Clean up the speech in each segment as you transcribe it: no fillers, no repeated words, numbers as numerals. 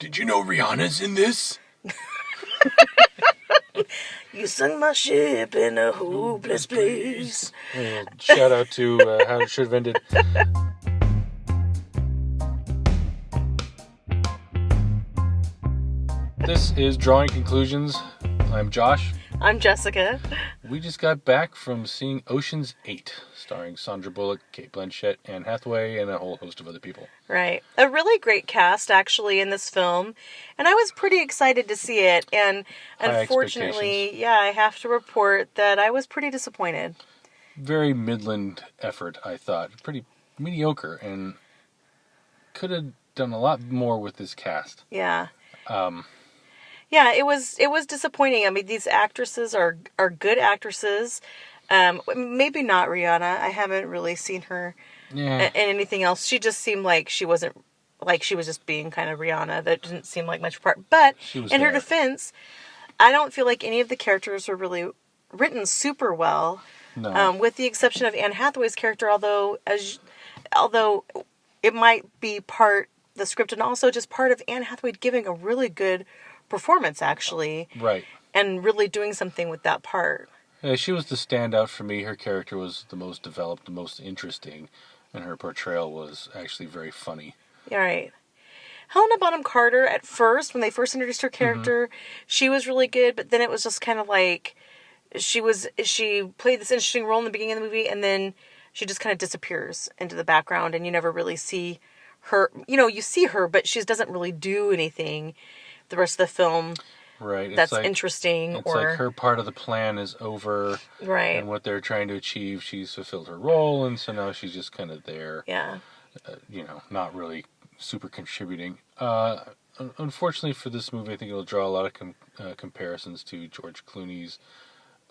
Did you know Rihanna's in this? You sunk my ship in a hopeless place. Shout out to How It Should Have Ended. This is Drawing Conclusions. I'm Josh. I'm Jessica. We just got back from seeing Ocean's 8, starring Sandra Bullock, Cate Blanchett, Anne Hathaway, and a whole host of other people. Right. A really great cast, actually, in this film. And I was pretty excited to see it. And unfortunately, I have to report that I was pretty disappointed. Very midland effort, I thought. Pretty mediocre, and could have done a lot more with this cast. Yeah. Yeah, it was disappointing. I mean, these actresses are good actresses. Maybe not Rihanna. I haven't really seen her in anything else. She just seemed like she wasn't, like she was just being kind of Rihanna. That didn't seem like much part. But in her defense, I don't feel like any of the characters were really written super well. No. With the exception of Anne Hathaway's character, although it might be part the script and also just part of Anne Hathaway giving a really good performance, actually. Right. And really doing something with that part. Yeah, she was the standout for me. Her character was the most developed, the most interesting, and her portrayal was actually very funny. Yeah, right. Helena Bonham Carter, at first, when they first introduced her character, she was really good, but then it was just kind of like she played this interesting role in the beginning of the movie, and then she just kind of disappears into the background, and you never really see her. You know, you see her, but she doesn't really do anything the rest of the film. Right. That's like, interesting. It's like her part of the plan is over. Right. And what they're trying to achieve, she's fulfilled her role, and so now she's just kind of there. Yeah. Not really super contributing. Unfortunately for this movie, I think it'll draw a lot of comparisons to George Clooney's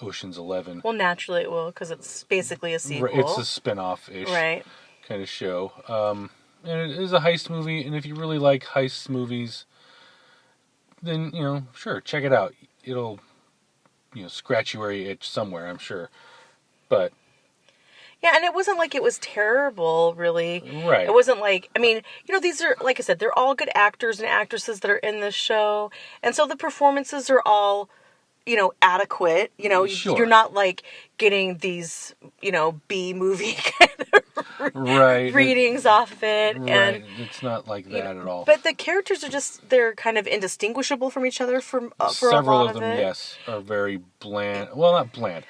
Ocean's 11. Well, naturally it will, because it's basically a sequel. Right, it's a spin-off-ish kind of show. And it is a heist movie, and if you really like heist movies, then, sure, check it out. It'll, scratch you where you itch somewhere, I'm sure. But yeah, and it wasn't like it was terrible, really. Right. It wasn't like, I mean, these are, like I said, they're all good actors and actresses that are in this show. And so the performances are all, adequate. Sure. You're not, like, getting these, B-movie kind of readings off of it. Right. And, it's not like that at all. But the characters are they're kind of indistinguishable from each other for a lot of it. Several of them, yes, are very bland. Well, not bland.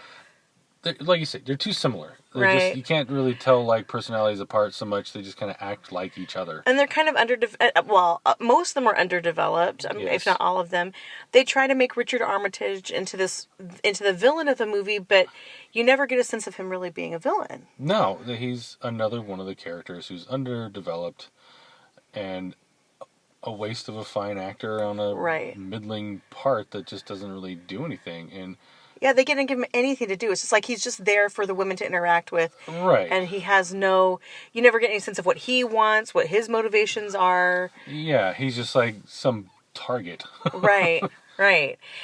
Like you said, they're too similar. Right. You can't really tell personalities apart so much. They just kind of act like each other. And they're kind of most of them are underdeveloped. I mean, if not all of them. They try to make Richard Armitage into the villain of the movie, but you never get a sense of him really being a villain. No, he's another one of the characters who's underdeveloped and a waste of a fine actor on a middling part that just doesn't really do anything. And yeah, they didn't give him anything to do. It's just like he's just there for the women to interact with. Right. And he has you never get any sense of what he wants, what his motivations are. Yeah, he's just like some target. Right.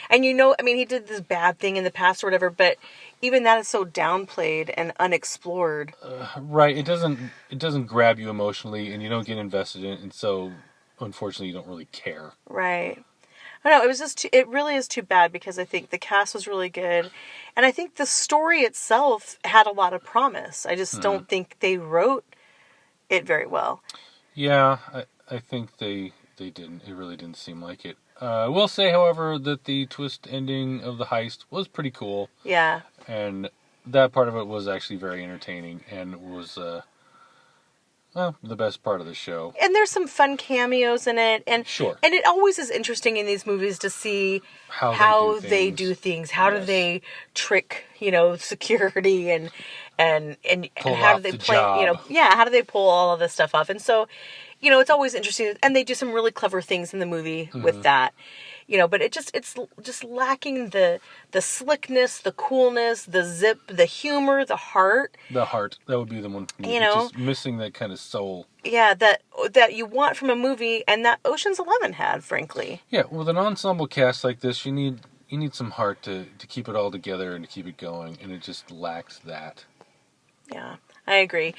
And he did this bad thing in the past or whatever, but even that is so downplayed and unexplored. Right. It doesn't grab you emotionally, and you don't get invested in it, and so, unfortunately, you don't really care. Right. I don't know, it really is too bad because I think the cast was really good. And I think the story itself had a lot of promise. I just don't think they wrote it very well. Yeah, I think they didn't. It really didn't seem like it. I will say, however, that the twist ending of the heist was pretty cool. Yeah. And that part of it was actually very entertaining and was the best part of the show. And there's some fun cameos in it. And sure. And it always is interesting in these movies to see how they do things. How do they trick, security and how do they play, how do they pull all of this stuff off? And so, it's always interesting. And they do some really clever things in the movie with that. But it's just lacking the slickness, the coolness, the zip, the humor, the heart. The heart, that would be the one for me. It's just missing that kind of soul. Yeah, that you want from a movie, and that Ocean's 11 had, frankly. Yeah, with an ensemble cast like this, you need some heart to keep it all together and to keep it going, and it just lacks that. Yeah. I agree.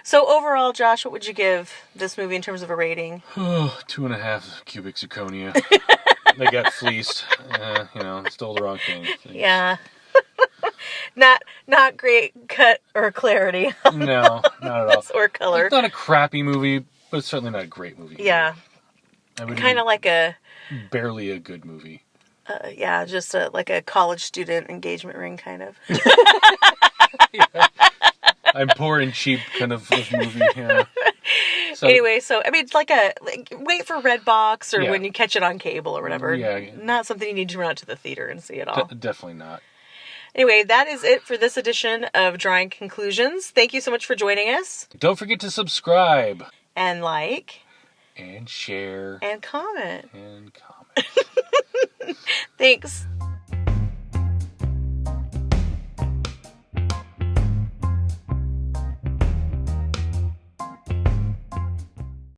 So overall, Josh, what would you give this movie in terms of a rating? 2.5 cubic zirconia. They got fleeced. Stole the wrong thing. Yeah. Not great cut or clarity. No, not at all. Or color. It's not a crappy movie, but it's certainly not a great movie. Yeah. Kind of like barely a good movie. Just like a college student engagement ring kind of. Yeah. I'm poor and cheap kind of movie. Yeah. So, anyway, it's like wait for Redbox or when you catch it on cable or whatever. Yeah. Not something you need to run out to the theater and see at all. Definitely not. Anyway, that is it for this edition of Drawing Conclusions. Thank you so much for joining us. Don't forget to subscribe. And like. And share. And comment. Thanks.